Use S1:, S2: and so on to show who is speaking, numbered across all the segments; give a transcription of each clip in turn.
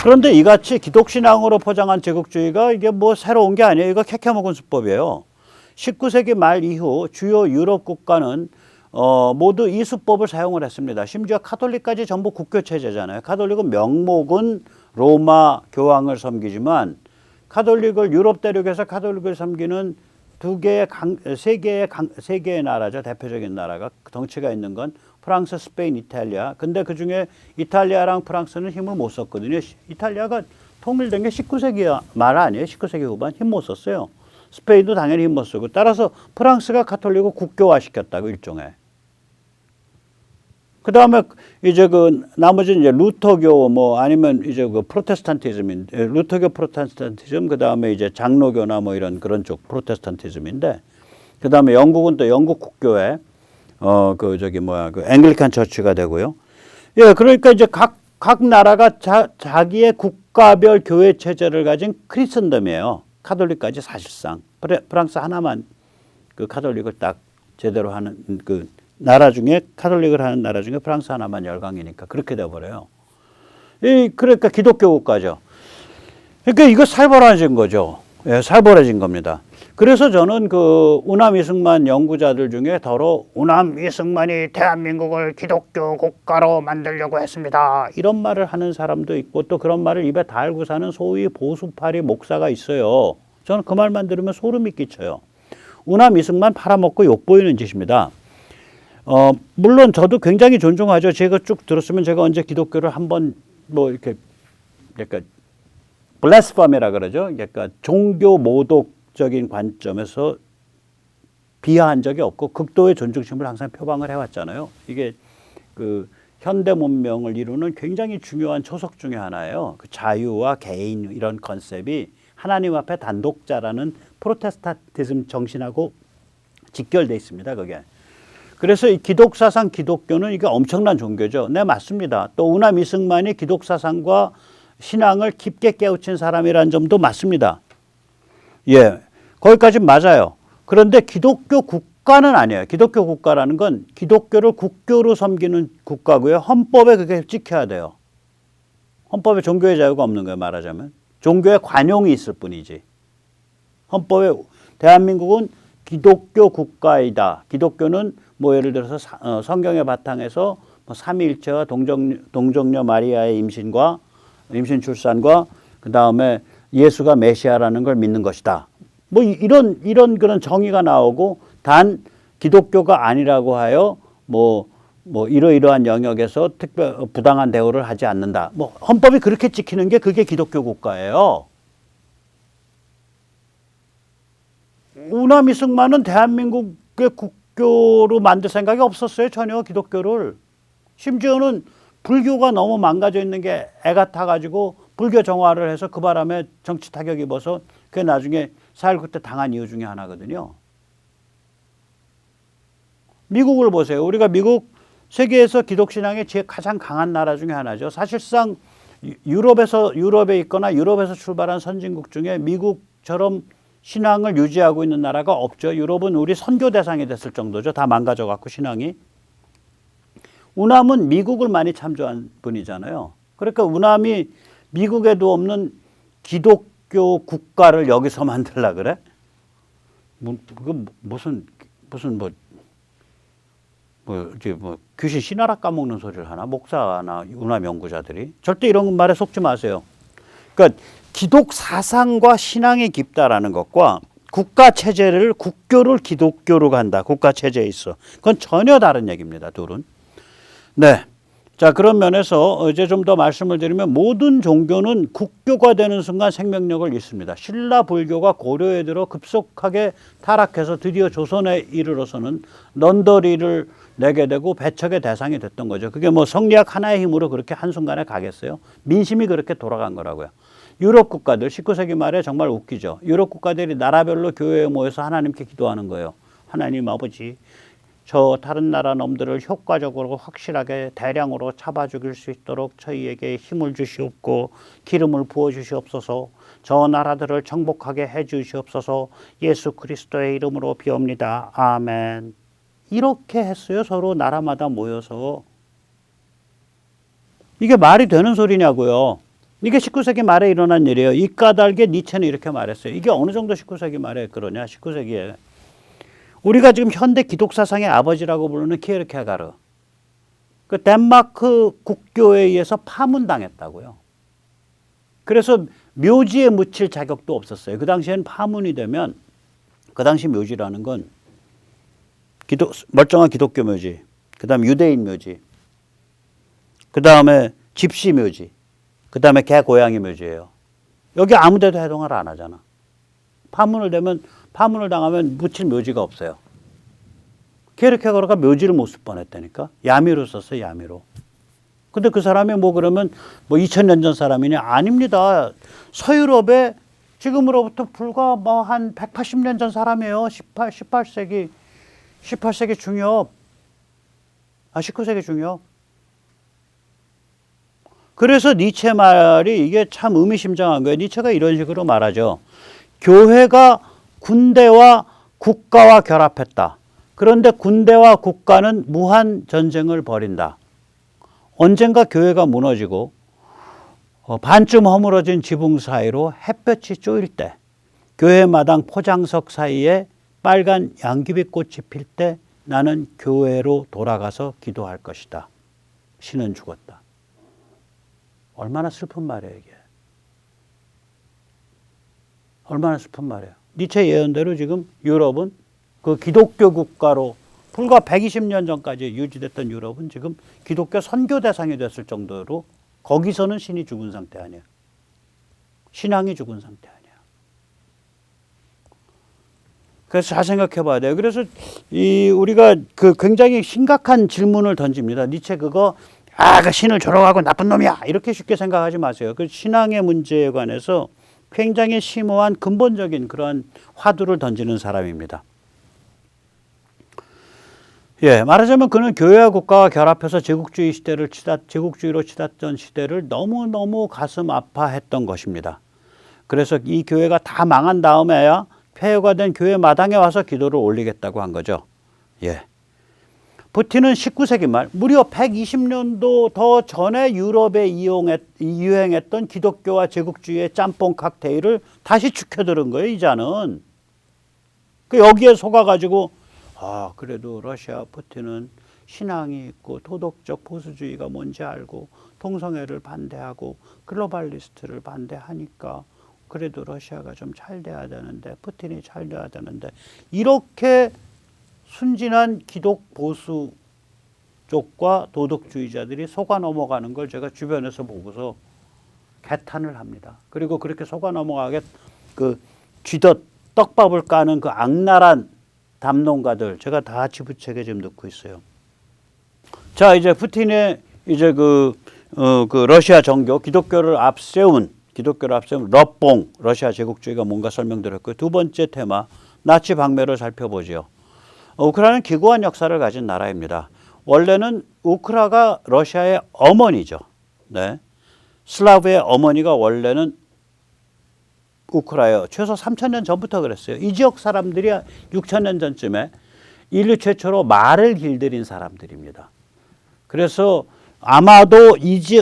S1: 그런데 이같이 기독신앙으로 포장한 제국주의가 이게 뭐 새로운 게 아니에요. 이거 캐캐먹은 수법이에요. 19세기 말 이후 주요 유럽 국가는 모두 이 수법을 사용을 했습니다. 심지어 카톨릭까지 전부 국교체제잖아요. 카톨릭은 명목은 로마 교황을 섬기지만 카톨릭을 유럽 대륙에서 카톨릭을 섬기는 세 개의 나라죠. 대표적인 나라가 덩치가 있는 건 프랑스, 스페인, 이탈리아. 근데 그 중에 이탈리아랑 프랑스는 힘을 못 썼거든요. 이탈리아가 통일된 게 19세기 말 아니에요. 19세기 후반 힘 못 썼어요. 스페인도 당연히 힘 못 쓰고. 따라서 프랑스가 카톨릭을 국교화 시켰다고 일종의. 그 다음에 이제 나머지 이제 루터교 뭐 아니면 이제 루터교 프로테스탄티즘, 그 다음에 이제 장로교나 뭐 이런 그런 쪽 프로테스탄티즘인데, 그 다음에 영국은 또 영국 국교회, 앵글리칸 처치가 되고요. 예, 그러니까 이제 각 나라가 자기의 국가별 교회 체제를 가진 크리스천덤이에요. 카톨릭까지 사실상. 프랑스 하나만 그 카톨릭을 딱 제대로 하는 나라 중에 카톨릭을 하는 나라 중에 프랑스 하나만 열강이니까 그렇게 돼버려요. 그러니까 기독교 국가죠. 그러니까 이거 살벌해진 거죠. 예, 살벌해진 겁니다. 그래서 저는 우남 이승만 연구자들 중에 우남 이승만이 대한민국을 기독교 국가로 만들려고 했습니다. 이런 말을 하는 사람도 있고 또 그런 말을 입에 달고 사는 소위 보수파리 목사가 있어요. 저는 그 말만 들으면 소름이 끼쳐요. 우남 이승만 팔아먹고 욕보이는 짓입니다. 물론 저도 굉장히 존중하죠. 제가 쭉 들었으면 제가 언제 기독교를 한번 이렇게 약간 블래스퍼미라 그러죠. 약간 종교 모독적인 관점에서 비하한 적이 없고 극도의 존중심을 항상 표방을 해왔잖아요. 이게 현대 문명을 이루는 굉장히 중요한 초석 중에 하나예요. 자유와 개인 이런 컨셉이 하나님 앞에 단독자라는 프로테스탄티즘 정신하고 직결돼 있습니다. 그게. 그래서 이 기독사상 기독교는 이게 엄청난 종교죠. 네, 맞습니다. 또 우남 이승만이 기독사상과 신앙을 깊게 깨우친 사람이라는 점도 맞습니다. 예, 거기까지 맞아요. 그런데 기독교 국가는 아니에요. 기독교 국가라는 건 기독교를 국교로 섬기는 국가고요. 헌법에 그게 찍혀야 돼요. 헌법에 종교의 자유가 없는 거예요, 말하자면. 종교의 관용이 있을 뿐이지. 헌법에 대한민국은 기독교 국가이다. 기독교는 예를 들어서 성경의 바탕에서 삼위일체와 동정녀 마리아의 임신 출산과 그 다음에 예수가 메시아라는 걸 믿는 것이다. 이런 그런 정의가 나오고 단 기독교가 아니라고 하여 이러이러한 영역에서 부당한 대우를 하지 않는다. 헌법이 그렇게 찍히는 게 그게 기독교 국가예요. 우남 이승만은 대한민국의 국교로 만들 생각이 없었어요. 전혀 기독교를. 심지어는 불교가 너무 망가져 있는 게 애가 타가지고 불교 정화를 해서 그 바람에 정치 타격 입어서 그게 나중에 4.19 때 당한 이유 중에 하나거든요. 미국을 보세요. 우리가 미국 세계에서 기독신앙의 가장 강한 나라 중에 하나죠. 사실상 유럽에 있거나 유럽에서 출발한 선진국 중에 미국처럼 신앙을 유지하고 있는 나라가 없죠. 유럽은 우리 선교 대상이 됐을 정도죠. 다 망가져 갖고 신앙이. 우남은 미국을 많이 참조한 분이잖아요. 그러니까 우남이 미국에도 없는 기독교 국가를 여기서 만들라 그래? 귀신 신하라 까먹는 소리를 하나? 목사나 우남 연구자들이. 절대 이런 말에 속지 마세요. 그러니까 기독 사상과 신앙이 깊다라는 것과 국가 체제를 국교를 기독교로 간다. 국가 체제에 있어. 그건 전혀 다른 얘기입니다. 둘은. 네. 자, 그런 면에서 이제 좀 더 말씀을 드리면 모든 종교는 국교가 되는 순간 생명력을 잃습니다. 신라 불교가 고려에 들어 급속하게 타락해서 드디어 조선에 이르러서는 넌더리를 내게 되고 배척의 대상이 됐던 거죠. 그게 성리학 하나의 힘으로 그렇게 한순간에 가겠어요? 민심이 그렇게 돌아간 거라고요. 유럽 국가들 19세기 말에 정말 웃기죠. 유럽 국가들이 나라별로 교회에 모여서 하나님께 기도하는 거예요. 하나님 아버지, 저 다른 나라 놈들을 효과적으로 확실하게 대량으로 잡아 죽일 수 있도록 저희에게 힘을 주시옵고 기름을 부어 주시옵소서. 저 나라들을 정복하게 해 주시옵소서. 예수 그리스도의 이름으로 비옵니다. 아멘. 이렇게 했어요. 서로 나라마다 모여서. 이게 말이 되는 소리냐고요. 이게 19세기 말에 일어난 일이에요. 이 까닭에 니체는 이렇게 말했어요. 이게 어느 정도 19세기 말에 그러냐? 19세기에 우리가 지금 현대 기독 사상의 아버지라고 부르는 키에르케가르, 그 덴마크 국교에 의해서 파문당했다고요. 그래서 묘지에 묻힐 자격도 없었어요. 그 당시에는 파문이 되면 그 당시 묘지라는 건 멀쩡한 기독교 묘지, 그다음 유대인 묘지, 그다음에 집시 묘지, 그다음에 개 고양이 묘지예요. 여기 아무데도 해동을 안 하잖아. 파문을 당하면 묻힐 묘지가 없어요. 키에르케가르가 묘지를 못 쓸 뻔했다니까. 야미로 썼어요. 야미로. 근데 그 사람이 뭐 그러면 뭐 2000년 전 사람이냐? 아닙니다. 서유럽에 지금으로부터 불과 뭐 한 180년 전 사람이에요. 18세기 중엽. 19세기 중엽. 그래서 니체 말이 이게 참 의미심장한 거예요. 니체가 이런 식으로 말하죠. 교회가 군대와 국가와 결합했다. 그런데 군대와 국가는 무한 전쟁을 벌인다. 언젠가 교회가 무너지고 반쯤 허물어진 지붕 사이로 햇볕이 쪼일 때, 교회 마당 포장석 사이에 빨간 양귀비꽃이 필 때 나는 교회로 돌아가서 기도할 것이다. 신은 죽었다. 얼마나 슬픈 말이에요, 이게. 얼마나 슬픈 말이에요. 니체 예언대로 지금 유럽은 그 기독교 국가로 불과 120년 전까지 유지됐던 유럽은 지금 기독교 선교 대상이 됐을 정도로 거기서는 신이 죽은 상태 아니에요. 신앙이 죽은 상태 아니에요. 그래서 잘 생각해 봐야 돼요. 그래서 우리가 그 굉장히 심각한 질문을 던집니다. 니체 그 신을 조롱하고 나쁜 놈이야. 이렇게 쉽게 생각하지 마세요. 그 신앙의 문제에 관해서 굉장히 심오한 근본적인 그런 화두를 던지는 사람입니다. 예, 말하자면 그는 교회와 국가와 결합해서 제국주의로 치닫던 시대를 너무너무 가슴 아파했던 것입니다. 그래서 이 교회가 다 망한 다음에야 폐허가 된 교회 마당에 와서 기도를 올리겠다고 한 거죠. 예. 푸틴은 19세기 말 무려 120년도 더 전에 유럽에 유행했던 기독교와 제국주의의 짬뽕 칵테일을 다시 축혀들은 거예요. 이자는. 여기에 속아가지고 그래도 러시아 푸틴은 신앙이 있고 도덕적 보수주의가 뭔지 알고 동성애를 반대하고 글로벌리스트를 반대하니까 그래도 러시아가 좀 잘 돼야 되는데, 푸틴이 잘 돼야 되는데, 이렇게 순진한 기독 보수 쪽과 도덕주의자들이 속아 넘어가는 걸 제가 주변에서 보고서 개탄을 합니다. 그리고 그렇게 속아 넘어가게 쥐덧 떡밥을 까는 그 악랄한 담론가들 제가 다 지부책에 지금 넣고 있어요. 자, 이제 푸틴의 이제 러시아 정교 기독교를 앞세운 러뽕 러시아 제국주의가 뭔가 설명드렸고요. 두 번째 테마 나치 방매를 살펴보죠. 우크라이나는 기구한 역사를 가진 나라입니다. 원래는 우크라가 러시아의 어머니죠. 네. 슬라브의 어머니가 원래는 우크라예요. 최소 3000년 전부터 그랬어요. 이 지역 사람들이 6000년 전쯤에 인류 최초로 말을 길들인 사람들입니다. 그래서 아마도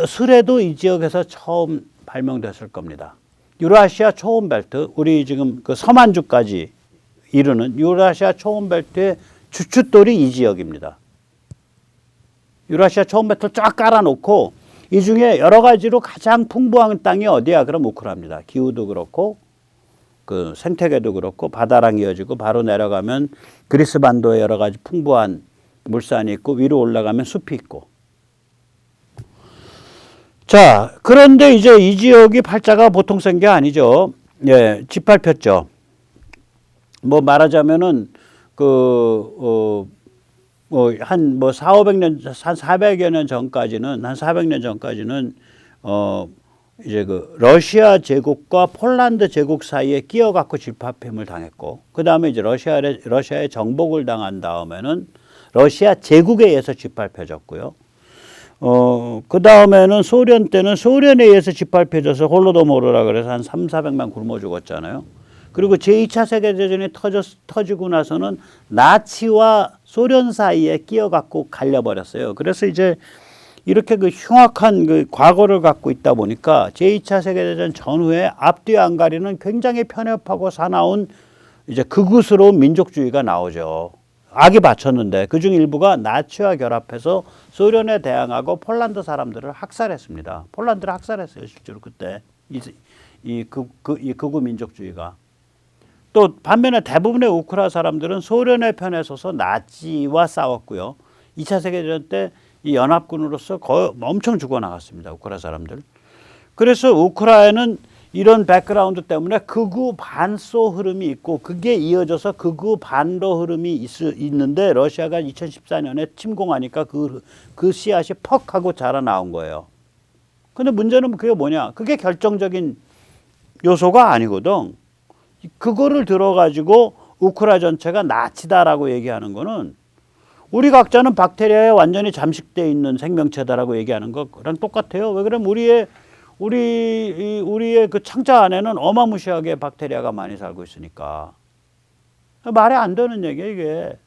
S1: 수레도 이 지역에서 처음 발명됐을 겁니다. 유라시아 초원벨트, 우리 지금 그 서만주까지 이르는 유라시아 초원벨트의 주춧돌이 이 지역입니다. 유라시아 초원벨트를 쫙 깔아놓고 이 중에 여러 가지로 가장 풍부한 땅이 어디야? 그럼 우크라입니다. 기후도 그렇고 그 생태계도 그렇고 바다랑 이어지고 바로 내려가면 그리스 반도에 여러 가지 풍부한 물산이 있고 위로 올라가면 숲이 있고. 자, 그런데 이제 이 지역이 팔자가 보통 센 게 아니죠. 예, 짓밟혔죠. 뭐 말하자면은 한 400년, 한 400여 년 전까지는, 이제 러시아 제국과 폴란드 제국 사이에 끼어갖고 집합임을 당했고, 그 다음에 이제 러시아의 정복을 당한 다음에는 러시아 제국에 의해서 짓밟혀졌고요. 그 다음에는 소련 때는 소련에 의해서 짓밟혀져서 홀로도모르라 그래서 한 300~400만 굶어 죽었잖아요. 그리고 제2차 세계대전이 터지고 나서는 나치와 소련 사이에 끼어갖고 갈려버렸어요. 그래서 이제 이렇게 그 흉악한 그 과거를 갖고 있다 보니까 제2차 세계대전 전후에 앞뒤 안 가리는 굉장히 편협하고 사나운 이제 극우스러운 민족주의가 나오죠. 악이 받쳤는데 그중 일부가 나치와 결합해서 소련에 대항하고 폴란드 사람들을 학살했습니다. 폴란드를 학살했어요. 실제로 그때 이 극우 민족주의가. 또 반면에 대부분의 우크라 사람들은 소련의 편에 서서 나치와 싸웠고요. 2차 세계대전 때 이 연합군으로서 거의 엄청 죽어나갔습니다. 우크라 사람들. 그래서 우크라이나는 이런 백그라운드 때문에 극우 반소 흐름이 있고 그게 이어져서 극우 반로 흐름이 있는데 러시아가 2014년에 침공하니까 그 씨앗이 퍽 하고 자라나온 거예요. 근데 문제는 그게 뭐냐? 그게 결정적인 요소가 아니거든. 그거를 들어가지고 우크라 전체가 나치다라고 얘기하는 거는 우리 각자는 박테리아에 완전히 잠식되어 있는 생명체다라고 얘기하는 거랑 똑같아요. 왜 그러면 우리의 그 창자 안에는 어마무시하게 박테리아가 많이 살고 있으니까. 말이 안 되는 얘기야, 이게.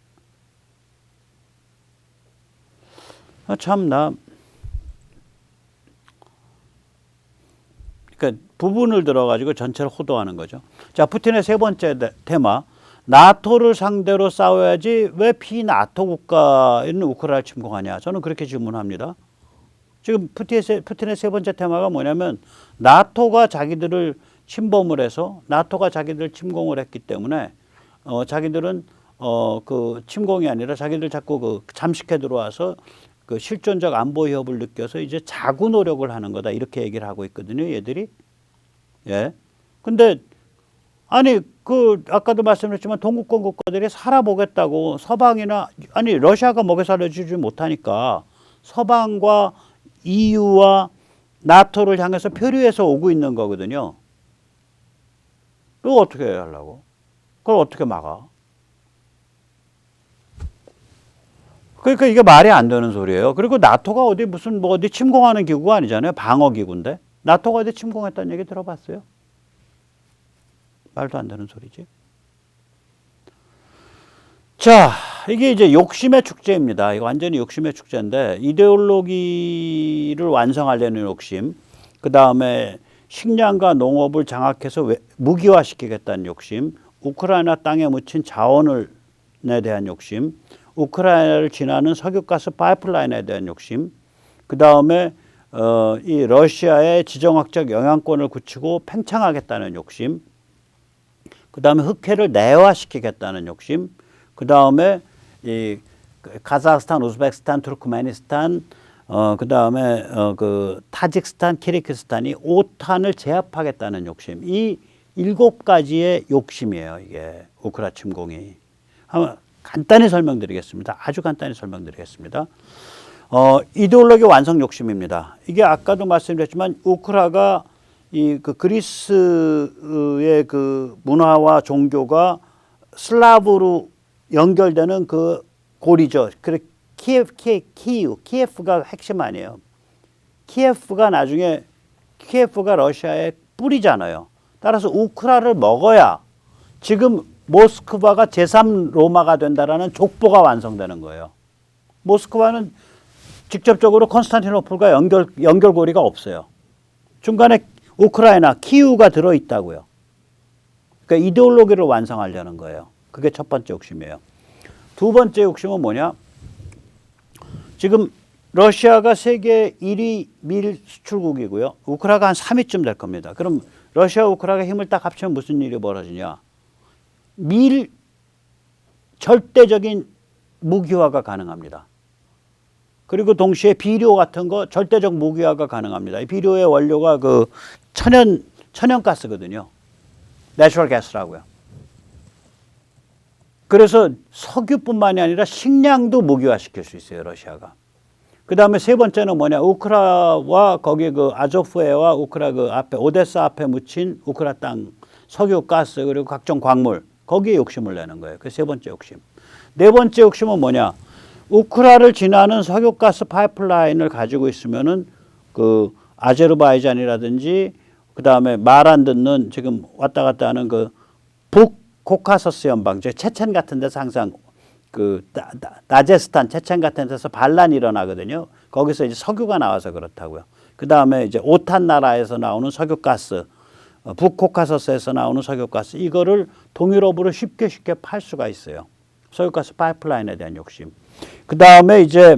S1: 참나. 그러니까 부분을 들어가지고 전체를 호도하는 거죠. 자, 푸틴의 세 번째 테마. 나토를 상대로 싸워야지 왜 비나토 국가인 우크라이나를 침공하냐. 저는 그렇게 질문합니다. 지금 푸틴의 세 번째 테마가 뭐냐면 나토가 자기들을 침범을 해서 나토가 자기들 침공을 했기 때문에 자기들은 그 침공이 아니라 자기들 자꾸 그 잠식해 들어와서 그 실존적 안보 위협을 느껴서 이제 자구 노력을 하는 거다 이렇게 얘기를 하고 있거든요. 얘들이. 예. 근데 아니 그 아까도 말씀드렸지만 동구권 국가들이 살아보겠다고 서방이나 아니 러시아가 먹여 살려주지 못하니까 서방과 EU와 나토를 향해서 표류해서 오고 있는 거거든요. 그거 어떻게 해야 하려고? 그걸 어떻게 막아? 그러니까 이게 말이 안 되는 소리예요. 그리고 나토가 어디 무슨 뭐 어디 침공하는 기구가 아니잖아요. 방어 기구인데. 나토가 어디 침공했다는 얘기 들어봤어요? 말도 안 되는 소리지. 자, 이게 이제 욕심의 축제입니다. 이거 완전히 욕심의 축제인데 이데올로기를 완성하려는 욕심, 그 다음에 식량과 농업을 장악해서 무기화시키겠다는 욕심, 우크라이나 땅에 묻힌 자원에 대한 욕심, 우크라이나를 지나는 석유가스 파이프라인에 대한 욕심, 그 다음에 이 러시아의 지정학적 영향권을 굳히고 팽창하겠다는 욕심, 그 다음에 흑해를 내화시키겠다는 욕심, 그 다음에 이 카자흐스탄, 우즈베키스탄, 투르크메니스탄, 그 다음에 그 타직스탄, 키르기스탄이 오탄을 제압하겠다는 욕심. 이 7가지의 욕심이에요. 이게 우크라 침공이. 한번 간단히 설명드리겠습니다. 아주 간단히 설명드리겠습니다. 이데올로기 완성 욕심입니다. 이게 아까도 말씀드렸지만 우크라가 이 그 그리스의 그 문화와 종교가 슬라브로 연결되는 그 고리죠. 그래 키예프가 핵심 아니에요. 키예프가 나중에 키예프가 러시아의 뿌리잖아요. 따라서 우크라를 먹어야 지금 모스크바가 제3로마가 된다라는 족보가 완성되는 거예요. 모스크바는 직접적으로 콘스탄티노플과 연결고리가 없어요. 중간에 우크라이나 키우가 들어있다고요. 그러니까 이데올로기를 완성하려는 거예요. 그게 첫 번째 욕심이에요. 두 번째 욕심은 뭐냐? 지금 러시아가 세계 1위 밀 수출국이고요. 우크라이나가 한 3위쯤 될 겁니다. 그럼 러시아 우크라이나가 힘을 딱 합치면 무슨 일이 벌어지냐? 밀 절대적인 무기화가 가능합니다. 그리고 동시에 비료 같은 거 절대적 무기화가 가능합니다. 이 비료의 원료가 그 천연가스거든요. 내추럴 가스라고요. 그래서 석유뿐만이 아니라 식량도 무기화시킬 수 있어요, 러시아가. 그 다음에 세 번째는 뭐냐? 우크라와 거기 그 아조프해와 우크라 그 앞에 오데사 앞에 묻힌 우크라 땅 석유, 가스 그리고 각종 광물 거기에 욕심을 내는 거예요. 그 세 번째 욕심. 네 번째 욕심은 뭐냐? 우크라를 지나는 석유가스 파이프라인을 가지고 있으면은 그 아제르바이잔이라든지 그 다음에 말 안 듣는 지금 왔다 갔다 하는 그 북코카서스 연방, 체첸 같은 데서 항상 그 다제스탄, 체첸 같은 데서 반란이 일어나거든요. 거기서 이제 석유가 나와서 그렇다고요. 그 다음에 이제 오탄 나라에서 나오는 석유가스, 북코카서스에서 나오는 석유가스, 이거를 동유럽으로 쉽게 팔 수가 있어요. 석유가스 파이프라인에 대한 욕심. 그 다음에 이제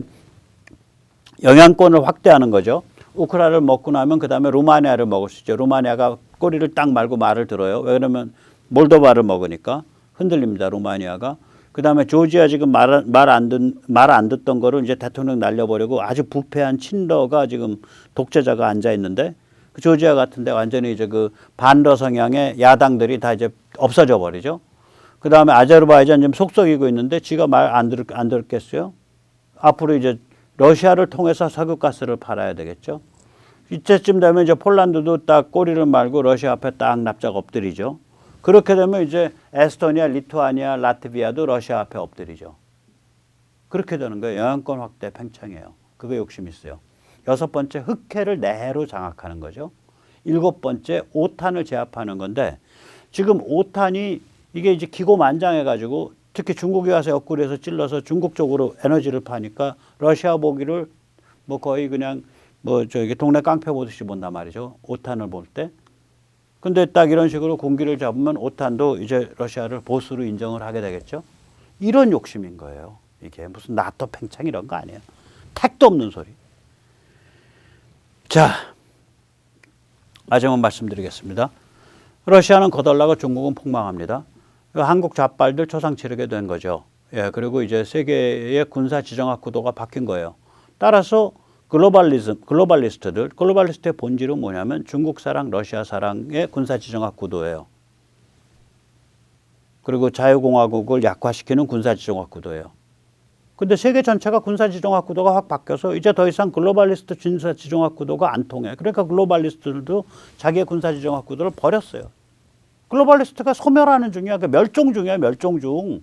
S1: 영향권을 확대하는 거죠. 우크라이나를 먹고 나면 그 다음에 루마니아를 먹을 수 있죠. 루마니아가 꼬리를 딱 말고 말을 들어요. 왜 그러면 몰도바를 먹으니까 흔들립니다. 루마니아가. 그 다음에 조지아 지금 말 안 듣던 거를 이제 대통령 날려버리고 아주 부패한 친러가 지금 독재자가 앉아 있는데 그 조지아 같은데 완전히 이제 그 반러 성향의 야당들이 다 이제 없어져 버리죠. 그 다음에 아제르바이잔 지금 속썩이고 있는데 지가 말 안 들었겠어요? 앞으로 이제 러시아를 통해서 석유가스를 팔아야 되겠죠. 이때쯤 되면 이제 폴란드도 딱 꼬리를 말고 러시아 앞에 딱 납작 엎드리죠. 그렇게 되면 이제 에스토니아, 리투아니아, 라트비아도 러시아 앞에 엎드리죠. 그렇게 되는 거예요. 영향권 확대 팽창이에요. 그거 욕심 있어요. 6번째, 흑해를 내해로 장악하는 거죠. 7번째, 오탄을 제압하는 건데 지금 오탄이 이게 이제 기고만장해가지고 특히 중국이 와서 옆구리에서 찔러서 중국 쪽으로 에너지를 파니까 러시아 보기를 뭐 거의 그냥 뭐 저기 동네 깡패 보듯이 본단 말이죠. 오탄을 볼 때. 근데 딱 이런 식으로 공기를 잡으면 오탄도 이제 러시아를 보수로 인정을 하게 되겠죠. 이런 욕심인 거예요. 이게 무슨 나토 팽창 이런 거 아니에요. 택도 없는 소리. 자, 마지막 말씀드리겠습니다. 러시아는 거덜나고 중국은 폭망합니다. 한국 좌빨들 초상 치르게 된 거죠. 예, 그리고 이제 세계의 군사 지정학 구도가 바뀐 거예요. 따라서 글로벌리스트의 본질은 뭐냐면 중국 사랑, 러시아 사랑의 군사 지정학 구도예요. 그리고 자유공화국을 약화시키는 군사 지정학 구도예요. 근데 세계 전체가 군사 지정학 구도가 확 바뀌어서 이제 더 이상 글로벌리스트 군사 지정학 구도가 안 통해. 그러니까 글로벌리스트들도 자기의 군사 지정학 구도를 버렸어요. 글로벌리스트가 소멸하는 중이야. 멸종 중이야, 멸종 중.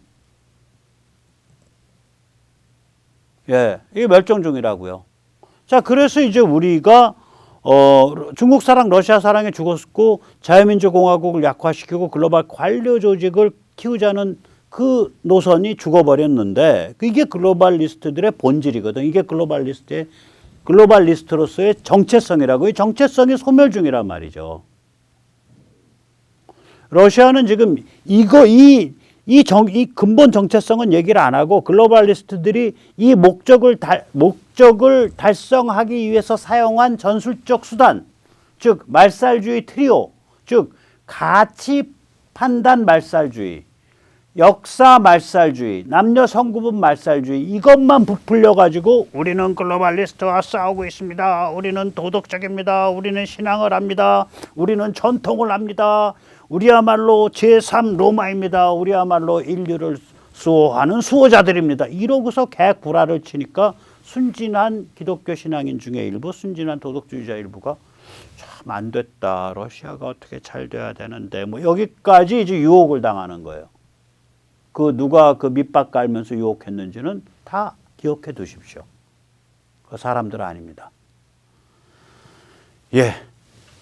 S1: 예, 이게 멸종 중이라고요. 자, 그래서 이제 우리가 중국 사랑, 러시아 사랑에 죽었고 자유민주공화국을 약화시키고 글로벌 관료 조직을 키우자는 그 노선이 죽어버렸는데 이게 글로벌리스트들의 본질이거든. 이게 글로벌리스트로서의 정체성이라고. 이 정체성이 소멸 중이란 말이죠. 러시아는 지금 이 근본 정체성은 얘기를 안 하고 글로벌리스트들이 이 목적을 달성하기 위해서 사용한 전술적 수단, 즉 말살주의 트리오, 즉 가치 판단 말살주의, 역사 말살주의, 남녀 성구분 말살주의, 이것만 부풀려 가지고 우리는 글로벌리스트와 싸우고 있습니다. 우리는 도덕적입니다. 우리는 신앙을 합니다. 우리는 전통을 합니다. 우리야말로 제3 로마입니다. 우리야말로 인류를 수호하는 수호자들입니다. 이러고서 개구라를 치니까 순진한 기독교 신앙인 중에 일부, 순진한 도덕주의자 일부가 참 안 됐다. 러시아가 어떻게 잘 돼야 되는데 뭐 여기까지 이제 유혹을 당하는 거예요. 그 누가 그 밑밥 깔면서 유혹했는지는 다 기억해 두십시오. 그 사람들 아닙니다. 예.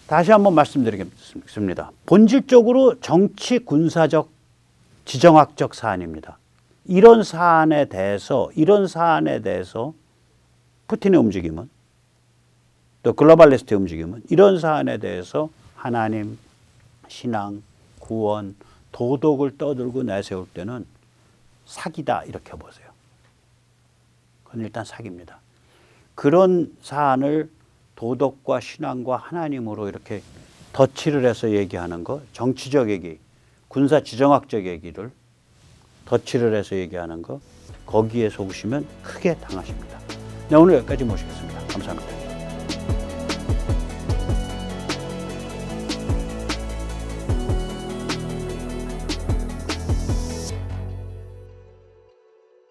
S1: 다시 한번 말씀드리겠습니다. 본질적으로 정치 군사적 지정학적 사안입니다. 이런 사안에 대해서 푸틴의 움직임은 또 글로벌리스트의 움직임은 이런 사안에 대해서 하나님, 신앙, 구원, 도덕을 떠들고 내세울 때는 사기다 이렇게 보세요. 그건 일단 사기입니다. 그런 사안을 도덕과 신앙과 하나님으로 이렇게 덧칠을 해서 얘기하는 거, 정치적 얘기, 군사 지정학적 얘기를 덧칠을 해서 얘기하는 거, 거기에 속으시면 크게 당하십니다. 네, 오늘 여기까지 모시겠습니다. 감사합니다.